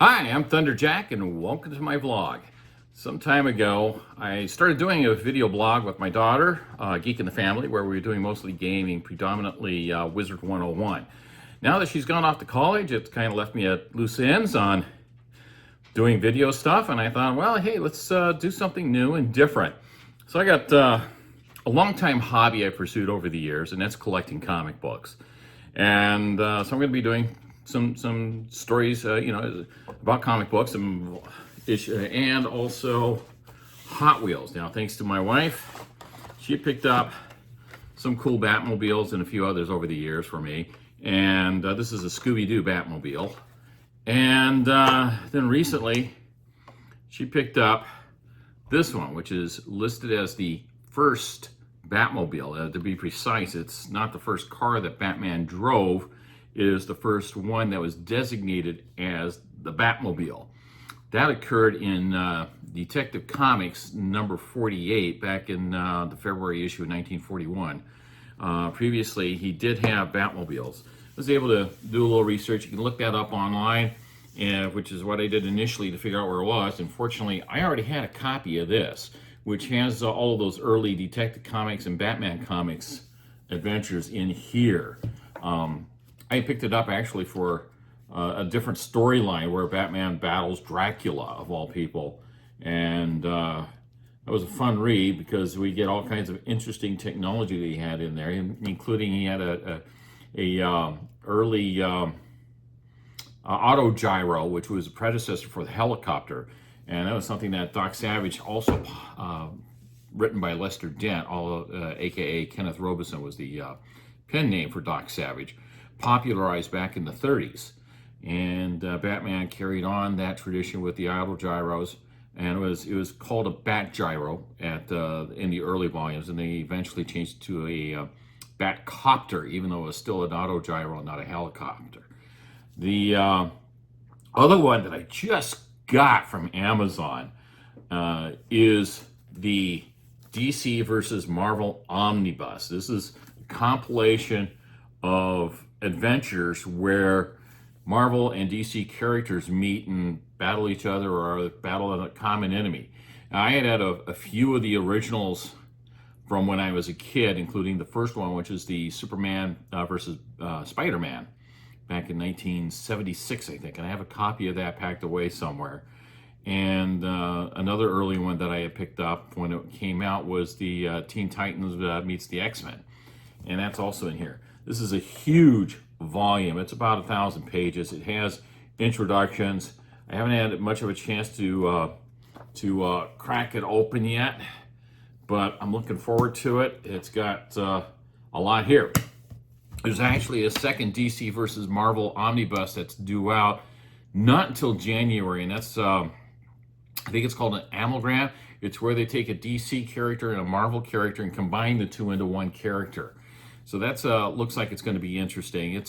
Hi, I'm Thunderjack and welcome to my vlog. Some time ago, I started doing a video blog with my daughter, Geek in the Family, where we were doing mostly gaming, predominantly Wizard 101. Now that she's gone off to college, it's kind of left me at loose ends on doing video stuff, and I thought, well, hey, let's do something new and different. So I got a long-time hobby I've pursued over the years, and that's collecting comic books. And so I'm going to be doing some stories, about comic books and also Hot Wheels. Now, thanks to my wife, she picked up some cool Batmobiles and a few others over the years for me. And this is a Scooby-Doo Batmobile. And then recently, she picked up this one, which is listed as the first Batmobile. To be precise, it's not the first car that Batman drove. It is the first one that was designated as the Batmobile. That occurred in Detective Comics number 48 back in the February issue of 1941. Previously, he did have Batmobiles. I was able to do a little research. You can look that up online, which is what I did initially to figure out where it was. Unfortunately, I already had a copy of this, which has all of those early Detective Comics and Batman Comics adventures in here. I picked it up actually for a different storyline where Batman battles Dracula, of all people. And that was a fun read because we get all kinds of interesting technology that he had in there, including he had a early auto gyro, which was a predecessor for the helicopter. And that was something that Doc Savage, also written by Lester Dent, aka Kenneth Robeson was the pen name for Doc Savage, popularized back in the 30s. And Batman carried on that tradition with the auto gyros, and it was called a bat gyro in the early volumes, and they eventually changed it to a bat copter, even though it was still an auto gyro, not a helicopter. The other one that I just got from Amazon is the DC versus Marvel Omnibus. This is a compilation of adventures where Marvel and DC characters meet and battle each other or battle a common enemy. Now, I had a few of the originals from when I was a kid, including the first one, which is the Superman versus Spider-Man back in 1976, I think. And I have a copy of that packed away somewhere. And another early one that I had picked up when it came out was the Teen Titans meets the X-Men. And that's also in here. This is a huge volume. It's about 1,000 pages. It has introductions. I haven't had much of a chance to crack it open yet, but I'm looking forward to it. It's got a lot here. There's actually a second DC versus Marvel Omnibus that's due out not until January, and that's I think it's called an amalgam. It's where they take a DC character and a Marvel character and combine the two into one character. So that's looks like it's going to be interesting.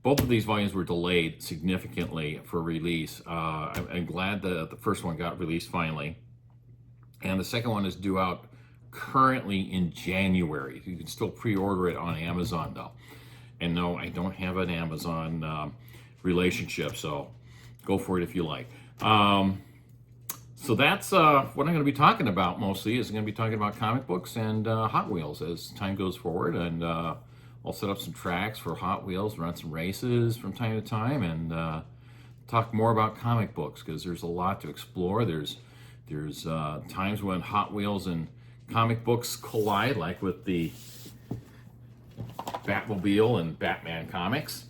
Both of these volumes were delayed significantly for release. I'm glad that the first one got released finally. And the second one is due out currently in January. You can still pre-order it on Amazon though. And no, I don't have an Amazon relationship, so go for it if you like. So that's what I'm going to be talking about mostly. Is going to be talking about comic books and Hot Wheels as time goes forward. And I'll set up some tracks for Hot Wheels, run some races from time to time, and talk more about comic books because there's a lot to explore. There's times when Hot Wheels and comic books collide, like with the Batmobile and Batman comics.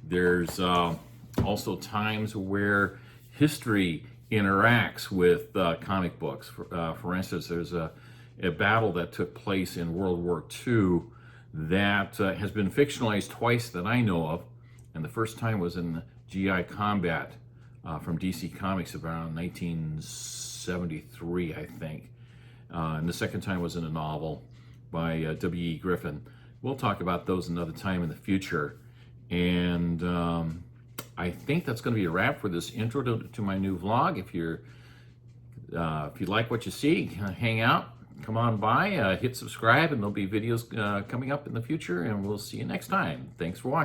There's also times where history interacts with comic books. For instance, there's a battle that took place in World War II that has been fictionalized twice that I know of, and the first time was in GI Combat from DC Comics around 1973, I think, and the second time was in a novel by W.E. Griffin. We'll talk about those another time in the future, and I think that's going to be a wrap for this intro to my new vlog. If you like what you see, hang out, come on by, hit subscribe, and there'll be videos coming up in the future, and we'll see you next time. Thanks for watching.